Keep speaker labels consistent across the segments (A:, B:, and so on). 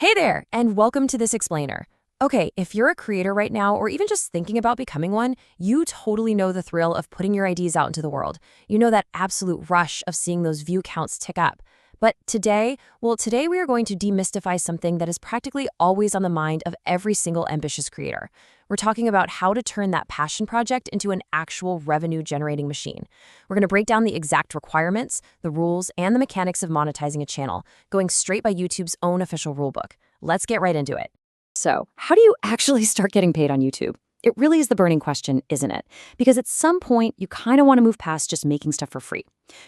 A: Hey there, and welcome to This Explainer. Okay, if you're a creator right now, or even just thinking about becoming one, you totally know the thrill of putting your ideas out into the world. You know that absolute rush of seeing those view counts tick up. But today we are going to demystify something that is practically always on the mind of every single ambitious creator. We're talking about how to turn that passion project into an actual revenue-generating machine. We're going to break down the exact requirements, the rules, and the mechanics of monetizing a channel, going straight by YouTube's own official rulebook. Let's get right into it. So, how do you actually start getting paid on YouTube? It really is the burning question, isn't it? Because at some point, you kind of want to move past just making stuff for free.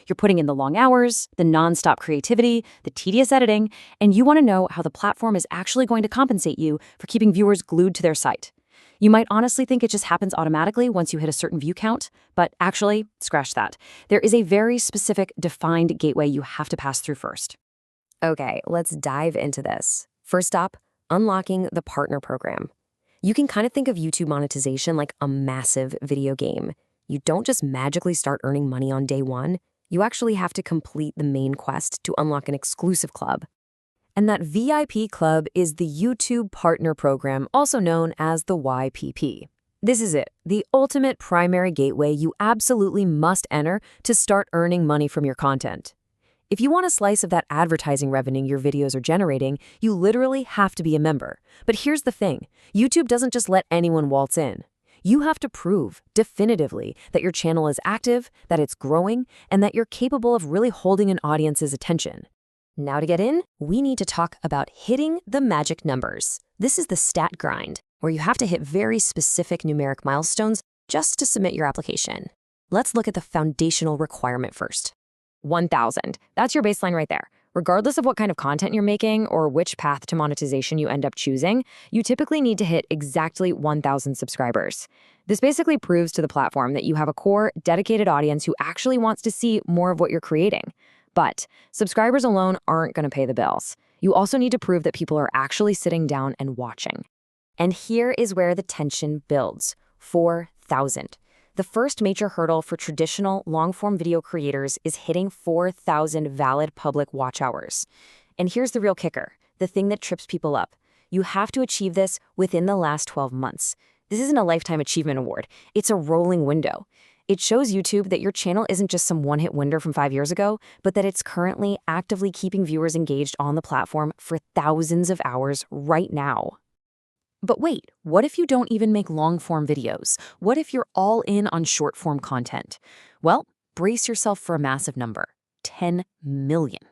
A: You're putting in the long hours, the nonstop creativity, the tedious editing, and you want to know how the platform is actually going to compensate you for keeping viewers glued to their site. You might honestly think it just happens automatically once you hit a certain view count, but actually, scratch that. There is a very specific, defined gateway you have to pass through first. Okay, let's dive into this. First up, unlocking the partner program. You can kind of think of YouTube monetization like a massive video game. You don't just magically start earning money on day one. You actually have to complete the main quest to unlock an exclusive club. And that VIP club is the YouTube Partner Program, also known as the YPP. This is it, the ultimate primary gateway you absolutely must enter to start earning money from your content. If you want a slice of that advertising revenue your videos are generating, you literally have to be a member. But here's the thing, YouTube doesn't just let anyone waltz in. You have to prove, definitively, that your channel is active, that it's growing, and that you're capable of really holding an audience's attention. Now to get in, we need to talk about hitting the magic numbers. This is the stat grind, where you have to hit very specific numeric milestones just to submit your application. Let's look at the foundational requirement first. 1,000. That's your baseline right there. Regardless of what kind of content you're making or which path to monetization you end up choosing, you typically need to hit exactly 1,000 subscribers. This basically proves to the platform that you have a core, dedicated audience who actually wants to see more of what you're creating. But subscribers alone aren't going to pay the bills. You also need to prove that people are actually sitting down and watching. And here is where the tension builds. 4,000. The first major hurdle for traditional long-form video creators is hitting 4,000 valid public watch hours. And here's the real kicker, the thing that trips people up. You have to achieve this within the last 12 months. This isn't a lifetime achievement award. It's a rolling window. It shows YouTube that your channel isn't just some one-hit wonder from 5 years ago, but that it's currently actively keeping viewers engaged on the platform for thousands of hours right now. But wait, what if you don't even make long-form videos? What if you're all in on short-form content? Well, brace yourself for a massive number, 10 million.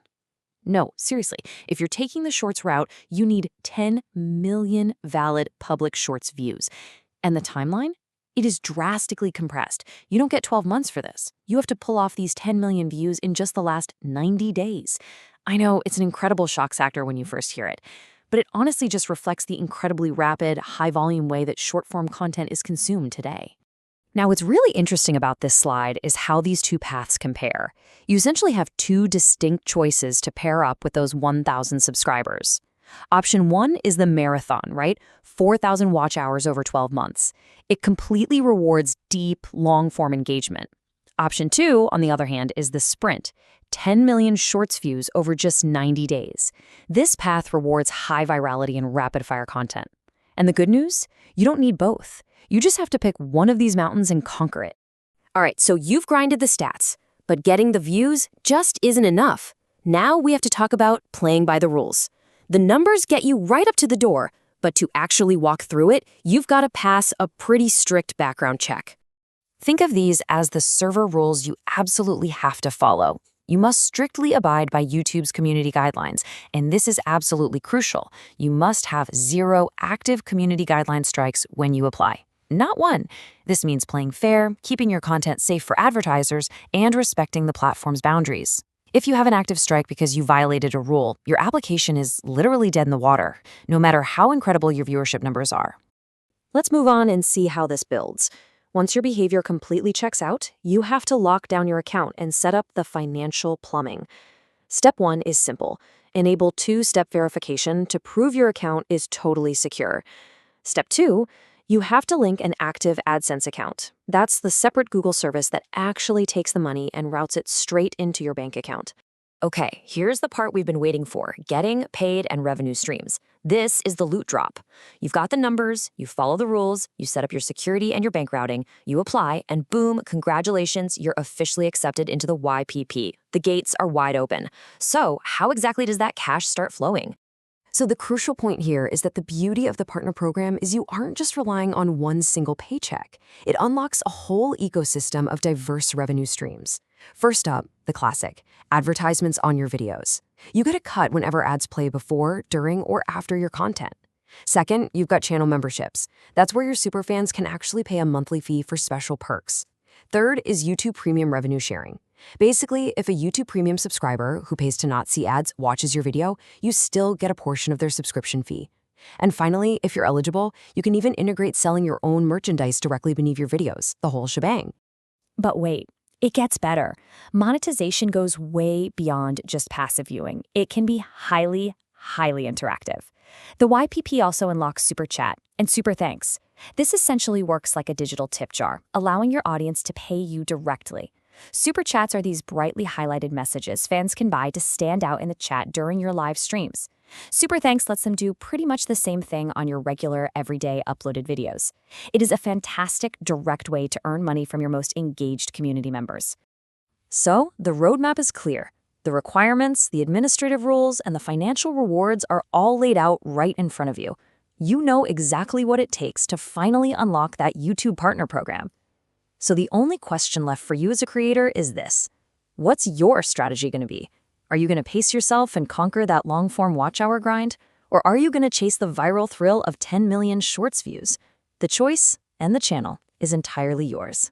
A: No, seriously, if you're taking the shorts route, you need 10 million valid public shorts views. And the timeline? It is drastically compressed. You don't get 12 months for this. You have to pull off these 10 million views in just the last 90 days. I know it's an incredible shock factor when you first hear it, but it honestly just reflects the incredibly rapid, high-volume way that short-form content is consumed today. Now, what's really interesting about this slide is how these two paths compare. You essentially have two distinct choices to pair up with those 1,000 subscribers. Option 1 is the marathon, right? 4,000 watch hours over 12 months. It completely rewards deep, long-form engagement. Option 2, on the other hand, is the sprint. 10 million shorts views over just 90 days. This path rewards high virality and rapid-fire content. And the good news? You don't need both. You just have to pick one of these mountains and conquer it. All right, so you've grinded the stats, but getting the views just isn't enough. Now we have to talk about playing by the rules. The numbers get you right up to the door, but to actually walk through it, you've got to pass a pretty strict background check. Think of these as the server rules you absolutely have to follow. You must strictly abide by YouTube's community guidelines, and this is absolutely crucial. You must have 0 active community guideline strikes when you apply. Not one. This means playing fair, keeping your content safe for advertisers, and respecting the platform's boundaries. If you have an active strike because you violated a rule, your application is literally dead in the water, no matter how incredible your viewership numbers are. Let's move on and see how this builds. Once your behavior completely checks out, you have to lock down your account and set up the financial plumbing. Step 1 is simple. Enable 2-step verification to prove your account is totally secure. Step 2, you have to link an active AdSense account. That's the separate Google service that actually takes the money and routes it straight into your bank account. Okay, here's the part we've been waiting for, getting paid and revenue streams. This is the loot drop. You've got the numbers, you follow the rules, you set up your security and your bank routing, you apply, and boom, congratulations, you're officially accepted into the YPP. The gates are wide open. So, how exactly does that cash start flowing? So the crucial point here is that the beauty of the partner program is you aren't just relying on one single paycheck. It unlocks a whole ecosystem of diverse revenue streams. First up, the classic, advertisements on your videos. You get a cut whenever ads play before, during, or after your content. Second, you've got channel memberships. That's where your superfans can actually pay a monthly fee for special perks. Third is YouTube Premium revenue sharing. Basically, if a YouTube Premium subscriber who pays to not see ads watches your video, you still get a portion of their subscription fee. And finally, if you're eligible, you can even integrate selling your own merchandise directly beneath your videos, the whole shebang.
B: But wait, it gets better. Monetization goes way beyond just passive viewing. It can be highly interactive. The YPP also unlocks Super Chat and Super Thanks. This essentially works like a digital tip jar, allowing your audience to pay you directly. Super Chats are these brightly highlighted messages fans can buy to stand out in the chat during your live streams. Super Thanks lets them do pretty much the same thing on your regular, everyday uploaded videos. It is a fantastic, direct way to earn money from your most engaged community members.
A: So, the roadmap is clear. The requirements, the administrative rules, and the financial rewards are all laid out right in front of you. You know exactly what it takes to finally unlock that YouTube Partner Program. So the only question left for you as a creator is this. What's your strategy going to be? Are you going to pace yourself and conquer that long-form watch hour grind? Or are you going to chase the viral thrill of 10 million Shorts views? The choice and the channel is entirely yours.